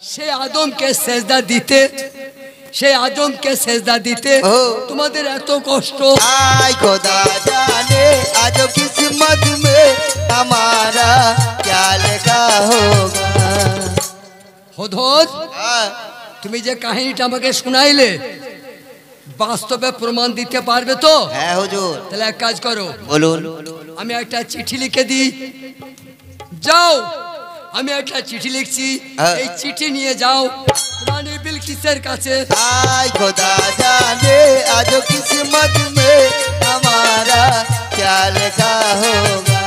সেই আদমকে সেজদা দিতে, সেই আদমকে সেজদা দিতে তোমাদের এত কষ্ট। आय खुदा जाने आज किस्मत में हमारा क्या लिखा होगा। হুদহুদ, তুমি যে কাহিনীটা আমাকে শোনাইলে বাস্তবে প্রমাণ দিতে পারবে তো? হ্যাঁ হুজুর। তাহলে এক কাজ করো, বলুন। আমি একটা চিঠি লিখে দিই, যাও। আমি একটা চিঠি লিখছি, এই চিঠি নিয়ে যাও রানী বিলকিসের কাছে। आय खुदा जाने आज किस्मत में हमारा क्या लिखा होगा।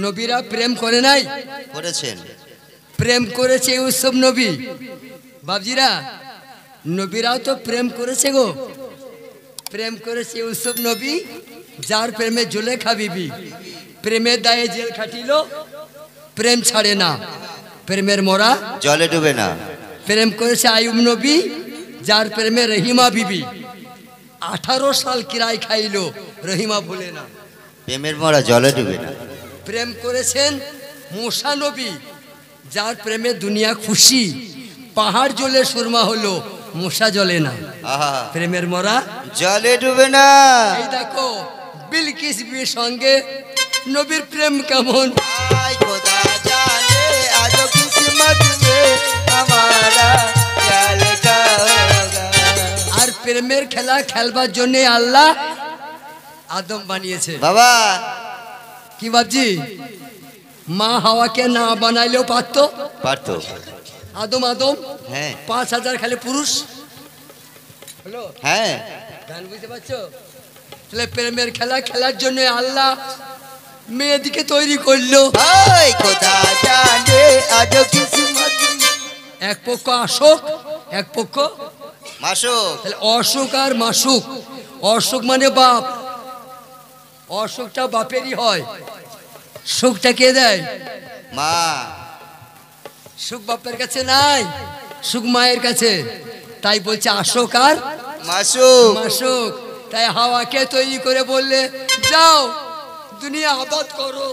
নবীরা প্রেম করে নাই? করেছেন। প্রেম করেছে ইউসুফ নবী। বাবজিরা, নবীরাও তো প্রেম করেছে গো। প্রেম করেছে ইউসুফ নবী, যার প্রেমে জুলেখা বিবি। প্রেমের দায়ে জেল খাটিল, প্রেম ছাড়ে না, প্রেমের মরা জলে ডুবে না। প্রেম করেছে আইয়ুব নবী, যার প্রেমে রহিমা বিবি 18 সাল কিরায় খাইল, রহিমা ভুলে না। প্রেমের মরা জলে ডুবে না। প্রেম করেছেন মুসা নবী, যার প্রেমে দুনিয়া খুশি, পাহাড় জ্বলে সুরমা হলো, মুসা জ্বলে না। প্রেমের মরা জলে ডুবে না। এই দেখো বিলকিস বিবির সঙ্গে নবীর প্রেম কেমন। आय खुदा जाने आज किस्मत में हमारा क्या लिखा होगा। আর প্রেমের খেলা খেলবার জন্য আল্লাহ আদম বানিয়েছে। বাবা কি ভাবছি, মা হাওয়াকে না বানাইলেও পারতো। পারতো। আদম আদম হ্যাঁ 5000 খালি পুরুষ হলো। হ্যাঁ গান বুঝতে পারছো? তাহলে প্রেমের খেলা খেলার জন্য আল্লাহ মেয়েদিকে তৈরি করলো। आय खुदा जाने आज किस्मत में। এক পক্ষ আশোক, এক পক্ষ মাসুক। তাহলে অশোক আর মাসুক। অশোক মানে বাপ, অশোকটা বাপেরই হয়, সুখটা কে দেয়? মা। সুখ বাপের কাছে নাই, সুখ মায়ের কাছে। তাই বলছে আশোক আর মাসুক। মাসুক। তাই হাওয়াকে তৈরি করে বললে যাও দুনিয়া আবাদ করো।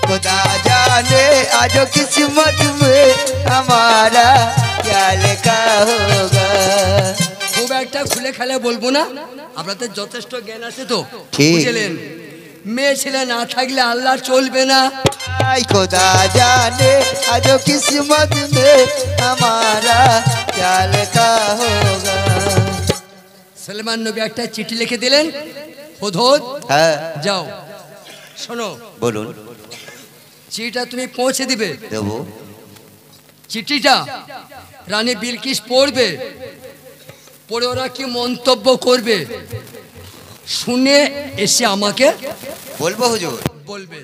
खुदा जाने आज किस्मत में हमारा क्या लिखा होगा। খুব একটা খুলে খেলে বলবো না, আপনাদের যথেষ্ট জ্ঞান আছে তো, ঠিক। বুঝলেন? মেয়ে ছেলে না থাকলে আল্লাহ চলবে না। आय खुदा जाने आज किस्मत में हमारा क्या लिखा होगा। সলমান নবী একটা চিঠি লিখে দিলেন, হুদহুদ হ্যাঁ যাও। শোনো, বলুন। চিঠিটা তুমি পৌঁছে দিবে। দেবো। চিঠিটা রানী বিলকিস পড়বে, পড়ে ওরা কি মন্তব্য করবে শুনে এসে আমাকে বলবো হুজুর। বলবে।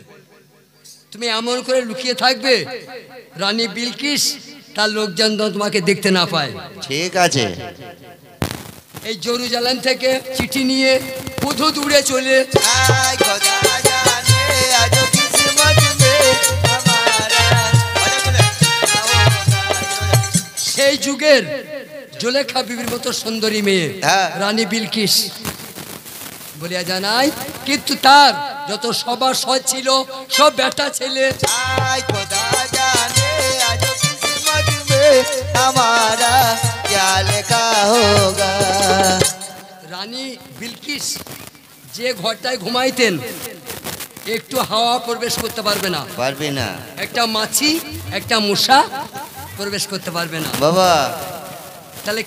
তুমি এমন করে লুকিয়ে থাকবে রানী বিলকিস তার লোকজন যেন তোমাকে দেখতে না পায়। ঠিক আছে। এই জেরুজালেম থেকে চিঠি নিয়ে হুদহুদ উড়ে চলে आय खुदा जाने आज किस्मत में हमारा। সেই যুগের জুলেখা বিবির মতো সুন্দরী মেয়ে হ্যাঁ। রানী বিলকিস বলিয়া জানাই, কিন্তু তার যত সবার সৎ ছিল সব বেটা ছেলে। आय खुदा जाने आज किस्मत में हमारा क्या लिखा होगा। রানী বিলকিস যে ঘরটায় ঘুমাইতেন একটু হাওয়া প্রবেশ করতে পারবে না, পারবে না। একটা মাছি একটা মশা প্রবেশ করতে পারবে না। বাবা তাহলে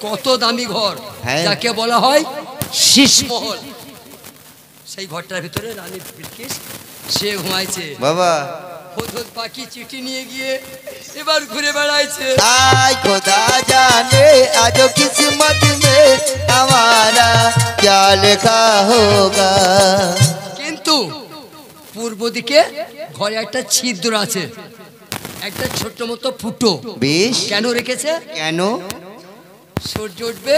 কত দামি ঘর, হ্যাঁ। যাকে বলা হয় শীষমহল। সেই ঘরটার ভিতরে রানী বিলকিস সে ঘুমাইছে। বাবা হুদহুদ পাখি চিঠি নিয়ে গিয়ে এবার ঘুরে বেড়াইছে। आय खुदा जाने आज किस्मत में हमारा क्या लिखा होगा। কিন্তু পূর্ব দিকে ঘরে একটা ছিদ্র আছে, একটা ছোট্ট মতো ফুটো। বেশ। কেন রেখেছে? কেন? সূর্য উঠবে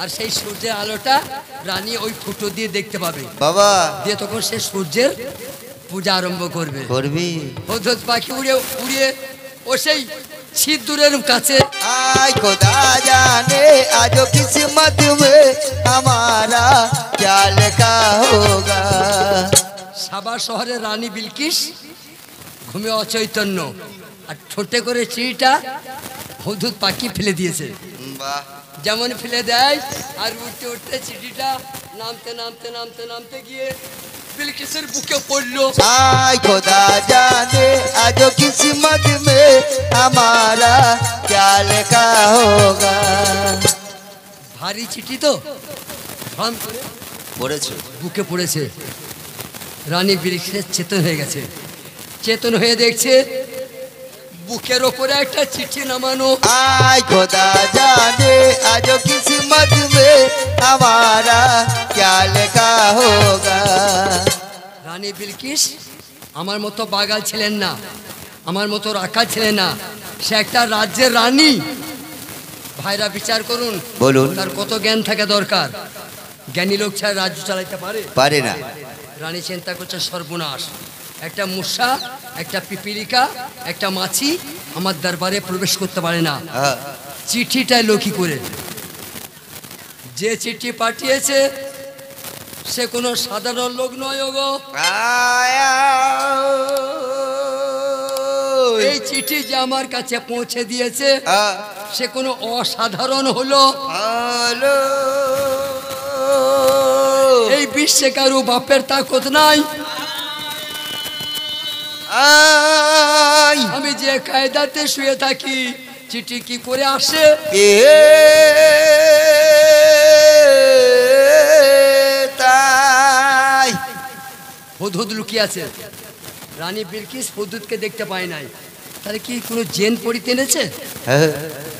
আর সেই সূর্যের আলোটা রানী ওই ফুটো দিয়ে দেখতে পাবে। বাবা দিয়ে তখন সে সূর্যের পূজা আরম্ভ করবে। করবি। হুদহুদ পাখি উড়ে উড়িয়ে ও সেই ছিদ্রের কাছে। आय खुदा जाने आज किस्मत में हमारा क्या लिखा होगा। সাবা শহরের রানী বিলকিস ঘুমে অচৈতন্য, আর ঠোঁটে করে চিঠিটা হুদুদ পাখি ফেলে দিয়েছে। বাহ যেমন ফেলে দেয় আর উঠতে উঠতে চিঠিটা নামতে নামতে নামতে নামতে গিয়ে বিলকিসের বুকে পড়লো। आय खुदा जाने आज किस्मत में हमारा क्या लिखा होगा। ভারী চিঠি তো ধাম করে পড়েছো? বুকে পড়েছে। রানী বিলকিস চেতন হয়ে গেছে। চেতন হয়ে দেখছে বুকের ওপরে একটা চিঠি নামানো। आय खुदा जाने आज किस्मत में हमारा क्या लिखा होगा। রানী বিলকিস আমার মতো বাগাল ছিলেন না, আমার মতো রাখা ছিলেন না, সে একটা রাজ্যের রানী। ভাইরা বিচার করুন, বলুন। তার কত জ্ঞান থাকা দরকার। জ্ঞানী লোক ছাড়া রাজ্য চালাতে পারে? পারে না। রানী চিন্তা করছে সর্বনাশ, একটা মূষা, একটা পিপিলিকা, একটা মাছি আমার দরবারে প্রবেশ করতে পারে না। হ্যাঁ। চিঠিটা লক্ষ্য করে যে চিঠি পাঠিয়েছে সে কোনো সাধারণ লোক নয় গো। आय এই চিঠি যে আমার কাছে পৌঁছে দিয়েছে हाँ। সে কোনো অসাধারণ হলো। हेलो এই বিশ্বে কারো বাপের তাকত নাই। आय আমি যে কায়দাতে শুয়ে থাকি চিঠি কি করে আসে? ताई হুদহুদ লুকিয়ে আছে। রানী বিলকিস হুদহুদকে দেখতে পায় নাই। তাহলে কি কোনো জেন পড়িতে এনেছে,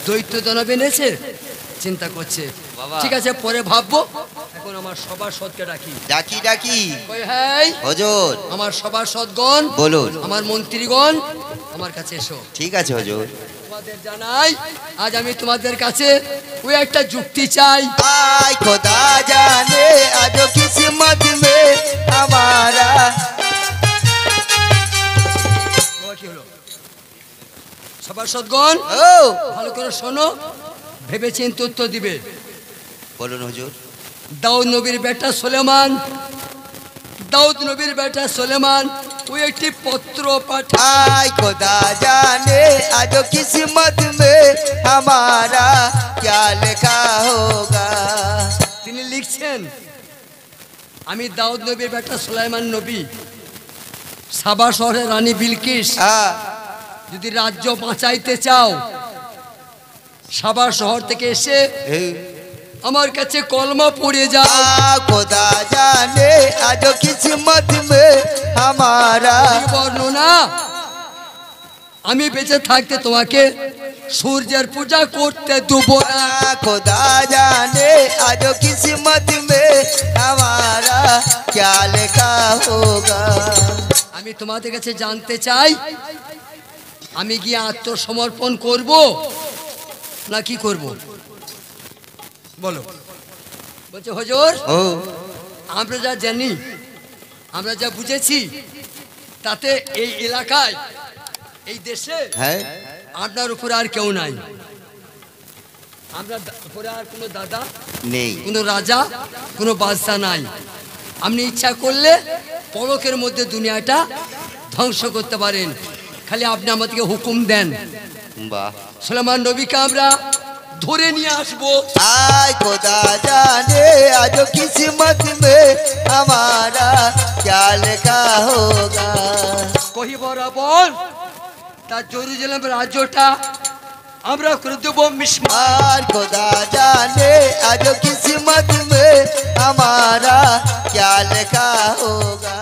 দৈত্য দানব এনেছে? চিন্তা করছে। বাবা। ঠিক আছে পরে ভাববো, এখন আমার সবার সদকে ডাকি। ডাকি ডাকি কই হাই হুজুর আমার সবার সদগণ, বলুন। আমার মন্ত্রীগণ আমার কাছে এসো। ঠিক আছে হুজুর। তোমাদের জানাই আজ আমি তোমাদের কাছে ওই একটা যুক্তি চাই। आय खुदा जाने आज किस्मत में हमारा তোমার কি হলো? সবার সদগণ ओ ভালো করে শোনো, ভেবে চিন্তে উত্তর দিবে। বলুন হুজুর। দাউদ নবীর বেটা সুলেমান, দাউদ নবীর বেটা সুলেমান ওই একটি পত্র পাঠায়। आय खुदा जाने आज किस्मत में हमारा क्या लिखा होगा। তিনি লিখছেন, আমি দাউদ নবীর বেটা সুলাইমান নবী, সাবা শহরের রানী বিলকিস हाँ। যদি রাজ্য বাঁচাইতে চাও, সাবা শহর থেকে এসে আমার কাছে কলমা পড়ে যাও। खुदा जाने आज किस्मत में हमारा এই বর্ণনা আমি বেঁচে থাকতে তোমাকে সূর্যের পূজা করতে দেবো না। खुदा जाने आज किस्मत में हमारा क्या लिखा होगा। আমি তোমাদের কাছে জানতে চাই, আমি গিয়ে আত্মসমর্পণ করব না কি করব? বলো। বলছে হুজুর ओ আমরা যা জানি, আমরা যা বুঝেছি, তাতে এই এলাকায়, এই দেশে है আপনার উপরে আর কেউ নাই। আমরা উপরে আর কোনো দাদা, नहीं কোনো রাজা, কোনো বাদশা নাই। আপনি ইচ্ছা করলে পলকের মধ্যে দুনিয়াটা ধ্বংস করতে পারেন, খালি আপনি আমাদেরকে হুকুম দেন। वाह। সুলেমান নবীকে আমরা ধরে নিয়ে আসবো। आय खुदा जाने आज किस्मत में हमारा क्या लिखा होगा। কহি বরাবর তার জেরুজালেম রাজ্যটা আমরা করে দেবো মিসমার। आय खुदा जाने आज किस्मत में हमारा क्या लिखा होगा।